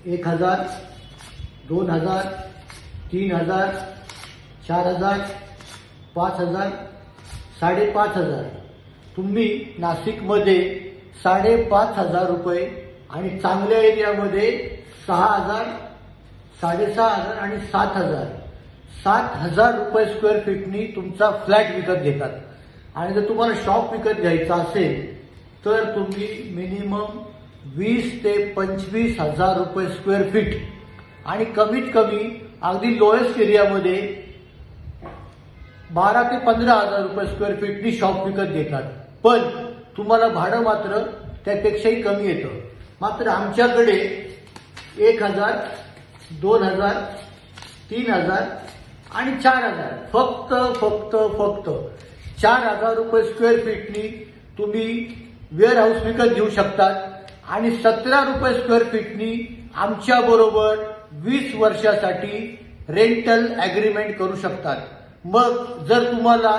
1000, 2000, 3000, 4000, 5000, 5500. तुम्ही नाशिकमध्ये 5500 रुपये आणि चांगल्या एरियामध्ये 6000, 6500 आणि 7000 7000 रुपये स्क्वेअर फीटनी तुमचा फ्लॅट विकत घेतात. आणि जर तुम्हाला शॉप विकत घ्यायचा असेल तर तुम्ही मिनिमम 20 ते 25,000 रुपये स्क्वेअर फीट आणि कमीत कमी अगदी लोएस्ट एरियामध्ये 12 ते 15,000 रुपये स्क्वेअर फीटनी शॉप विकत घेतात. पण तुम्हाला भाडं मात्र त्यापेक्षाही कमी येतं. मात्र आमच्याकडे 1000, 2000, 3000 आणि 4000 फक्त 4000 रुपये स्क्वेअर फीटनी तुम्ही वेअर हाऊस विकत घेऊ शकतात आणि 17 रुपये स्क्वेअर फीटनी आमच्या बरोबर 20 वर्षासाठी रेंटल ॲग्रीमेंट करू शकतात. मग जर तुम्हाला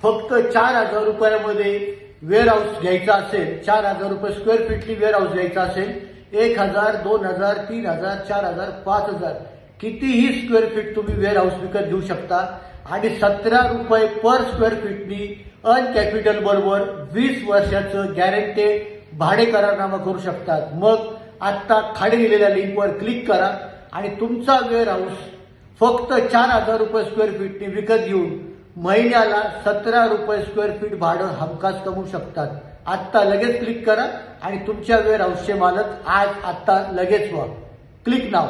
फक्त 4000 रुपयामध्ये वेअर हाऊस घ्यायचा असेल, 4000 रुपये स्क्वेअर फीटनी वेअर हाऊस घ्यायचा असेल, 1000, 2000, 3000, 4000, 5000 कितीही स्क्वेअर फीट तुम्ही वेअर हाऊस विकत घेऊ शकता आणि 17 रुपये पर स्क्वेअर फीटनी अनकॅपिटल बरोबर 20 वर्षाचं गॅरंटेड भाडे करारनामा करू शकतात. मग आत्ता खाली दिलेल्या लिंकवर क्लिक करा आणि तुमचा वेअर हाऊस फक्त 4000 रुपये स्क्वेअर फीटनी विकत घेऊन महिन्याला 17 रुपये स्क्वेअर फीट भाडं हमखास कमवू शकतात. आत्ता लगेच क्लिक करा आणि तुमच्या वेअर हाऊसचे मालक आत्ता लगेच व्हा. क्लिक नाव.